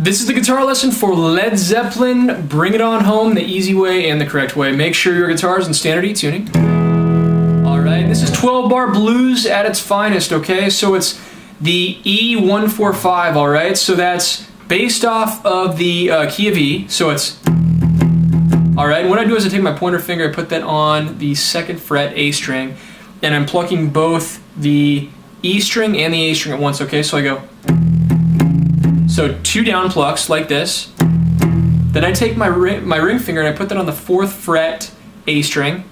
This is the guitar lesson for Led Zeppelin. Bring it on home the easy way and the correct way. Make sure your guitar is in standard E tuning. Alright, this is 12-bar blues at its finest, okay? So it's the E145, alright? So that's based off of the key of E, so it's... Alright, what I do is I take my pointer finger, I put that on the 2nd fret A string, and I'm plucking both the E string and the A string at once, okay? So I go... So 2 down plucks like this. Then I take my ring finger and I put that on the 4th fret A string.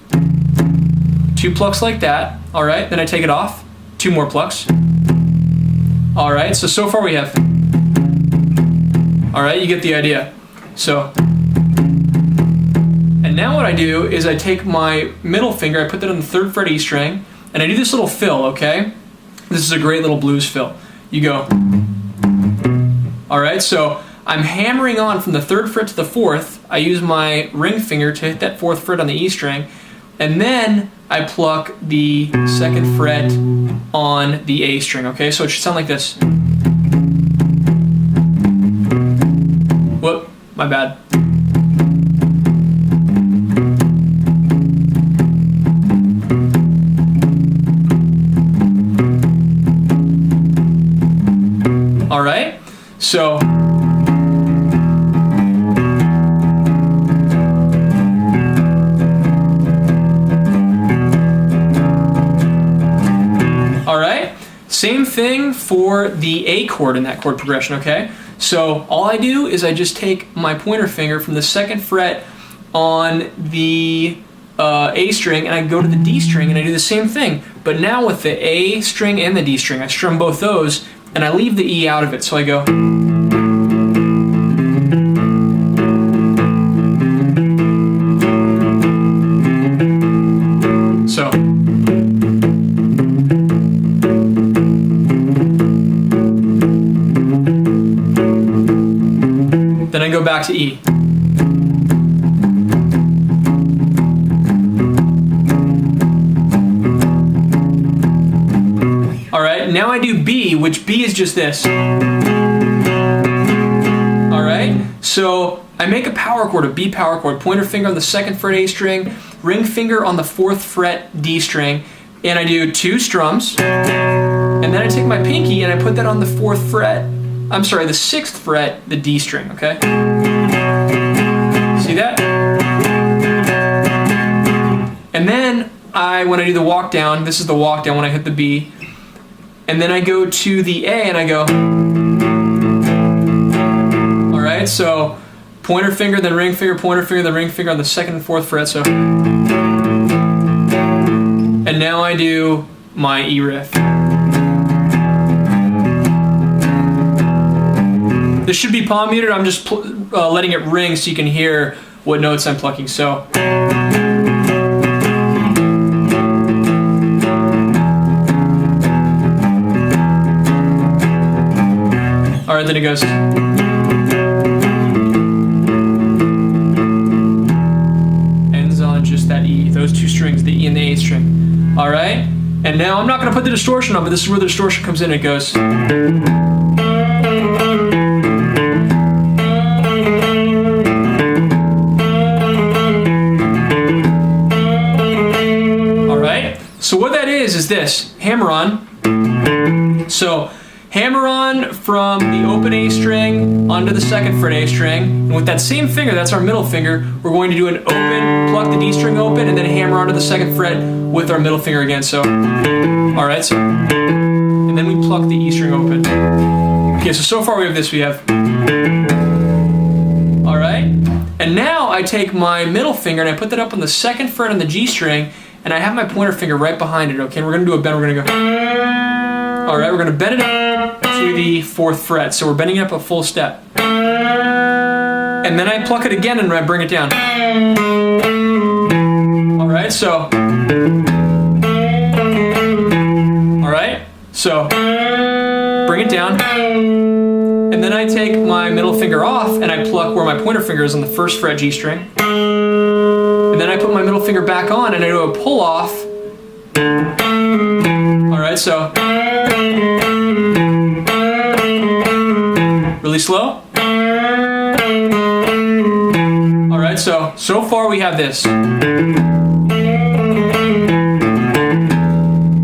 2 plucks like that. Alright, then I take it off. 2 more plucks. Alright, so far we have... Alright, you get the idea. So... And now what I do is I take my middle finger, I put that on the 3rd fret E string, and I do this little fill, okay? This is a great little blues fill. You go... Alright, so I'm hammering on from the 3rd fret to the 4th. I use my ring finger to hit that 4th fret on the E string, and then I pluck the 2nd fret on the A string, okay? So it should sound like this. Whoop, my bad. Alright, so alright, same thing for the A chord in that chord progression, okay? So all I do is I just take my pointer finger from the 2nd fret on the A string and I go to the D string and I do the same thing, but now with the A string and the D string. I strum both those and I leave the E out of it, so I go... So... Then I go back to E. Alright, now I do B, which B is just this. Alright, so I make a power chord, a B power chord, pointer finger on the 2nd fret A string, ring finger on the 4th fret D string, and I do 2 strums, and then I take my pinky and I put that on the 4th fret, I'm sorry, the 6th fret, the D string, okay? See that? And then when I do the walk down, this is the walk down when I hit the B, and then I go to the A and I go... Alright, so pointer finger, then ring finger, pointer finger, then ring finger on the 2nd and 4th fret, so... And now I do my E riff. This should be palm muted, I'm just letting it ring so you can hear what notes I'm plucking, so... Alright, then it goes... Ends on just that E, those 2 strings, the E and the A string. Alright? And now I'm not going to put the distortion on, but this is where the distortion comes in. It goes... Alright? So what that is this. Hammer on. So... Hammer on from the open A string onto the 2nd fret A string, and with that same finger, that's our middle finger, we're going to do an open, pluck the D string open, and then hammer onto the 2nd fret with our middle finger again, so, alright, so, and then we pluck the E string open. Okay, so far we have this, we have, alright, and now I take my middle finger and I put that up on the 2nd fret on the G string, and I have my pointer finger right behind it, okay, and we're going to do a bend, we're going to go, alright, we're going to bend it up to the 4th fret, so we're bending it up a full step. And then I pluck it again and I bring it down. Alright, so... Alright, so... Bring it down. And then I take my middle finger off and I pluck where my pointer finger is on the 1st fret G string. And then I put my middle finger back on and I do a pull off. Alright, so... Really slow. So far we have this.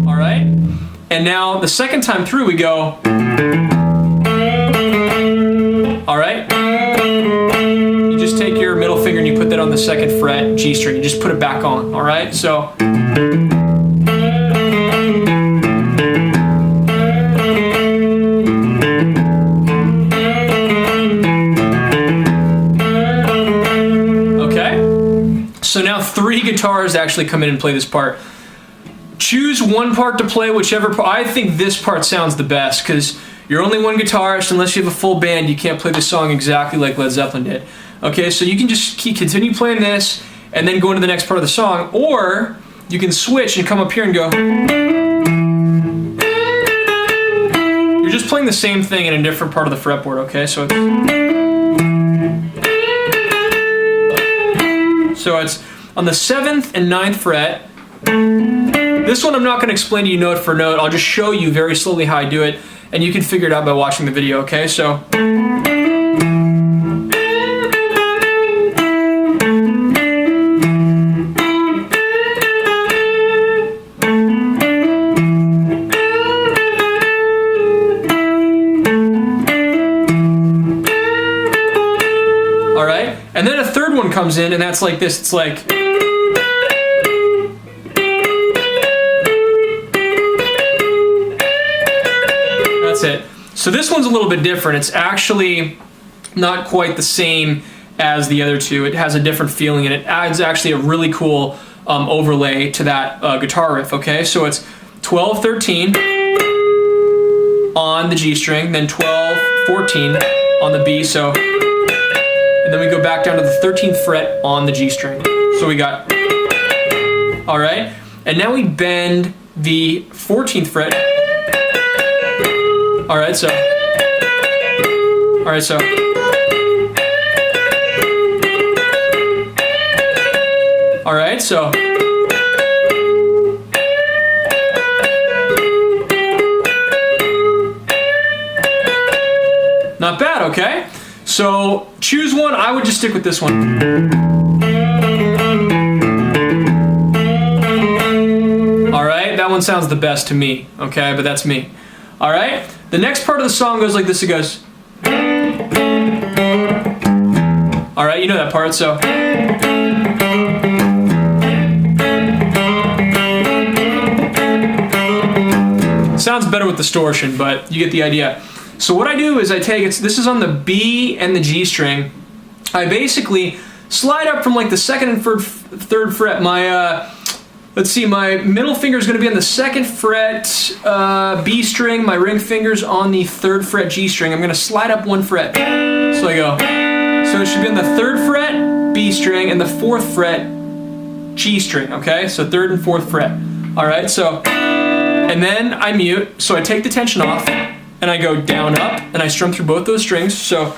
Alright? And now the second time through we go. Alright? You just take your middle finger and you put that on the second fret, G string. You just put it back on. Alright? So. So now 3 guitars actually come in and play this part. Choose one part to play, whichever part. I think this part sounds the best because you're only one guitarist. Unless you have a full band, you can't play the song exactly like Led Zeppelin did. Okay, so you can just continue playing this and then go into the next part of the song, or you can switch and come up here and go. You're just playing the same thing in a different part of the fretboard, okay? So it's on the 7th and 9th fret. This one I'm not going to explain to you note for note. I'll just show you very slowly how I do it, and you can figure it out by watching the video, okay? So. Alright, and then a third one comes in, and that's like this. It's like. That's it. So this one's a little bit different. It's actually not quite the same as the other two. It has a different feeling, and it adds actually a really cool overlay to that guitar riff, okay? So it's 12, 13 on the G string, then 12, 14 on the B, so. And then we go back down to the 13th fret on the G string. So we got, all right? And now we bend the 14th fret. All right, so. All right, so. All right, so. Not bad, okay? So choose one. I would just stick with this one. All right, that one sounds the best to me, okay? But that's me. All right, the next part of the song goes like this. It goes. All right, you know that part, so. Sounds better with distortion, but you get the idea. So what I do is I take it, this is on the B and the G string. I basically slide up from like the second and third fret. My, let's see, my middle finger is going to be on the second fret B string. My ring finger's on the 3rd fret G string. I'm going to slide up 1 fret. So I go. So it should be on the 3rd fret B string and the 4th fret G string, okay? So 3rd and 4th fret. All right, so, and then I mute. So I take the tension off. And I go down, up, and I strum through both those strings, so.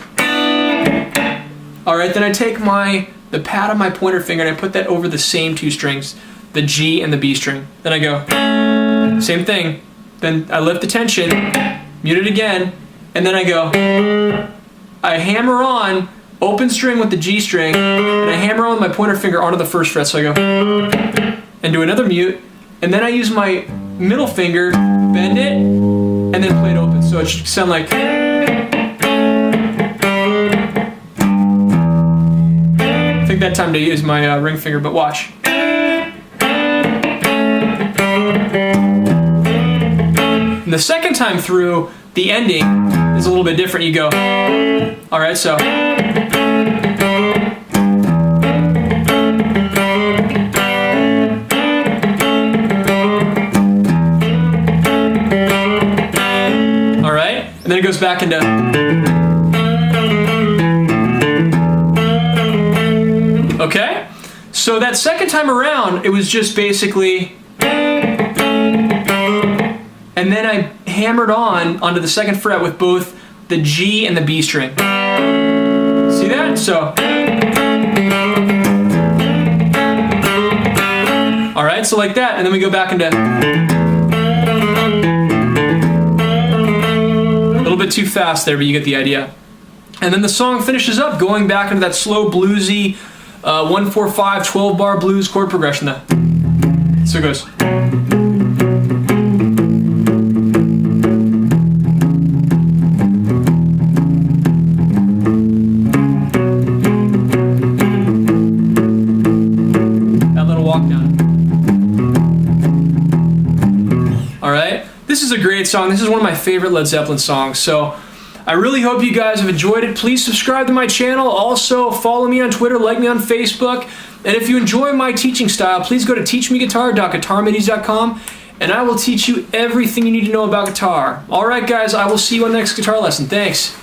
All right, then I take the pad of my pointer finger and I put that over the same 2 strings, the G and the B string. Then I go, same thing. Then I lift the tension, mute it again, and then I go, I hammer on open string with the G string, and I hammer on my pointer finger onto the 1st fret, so I go, and do another mute, and then I use my middle finger, bend it, and then play it open. So it should sound like. I think that time to use my ring finger, but watch. And the second time through, the ending is a little bit different. You go, all right, so. And then it goes back into. Okay? So that second time around, it was just basically. And then I hammered onto the 2nd fret with both the G and the B string. See that? So. All right, so like that, and then we go back into. A little bit too fast there, but you get the idea. And then the song finishes up going back into that slow bluesy 1-4-5 12-bar blues chord progression there. So it goes. That little walk down. Alright? This is a great song. This is one of my favorite Led Zeppelin songs. So I really hope you guys have enjoyed it. Please subscribe to my channel. Also, follow me on Twitter, like me on Facebook. And if you enjoy my teaching style, please go to teachmeguitar.GuitarMadeEZ.com and I will teach you everything you need to know about guitar. Alright guys, I will see you on the next guitar lesson. Thanks.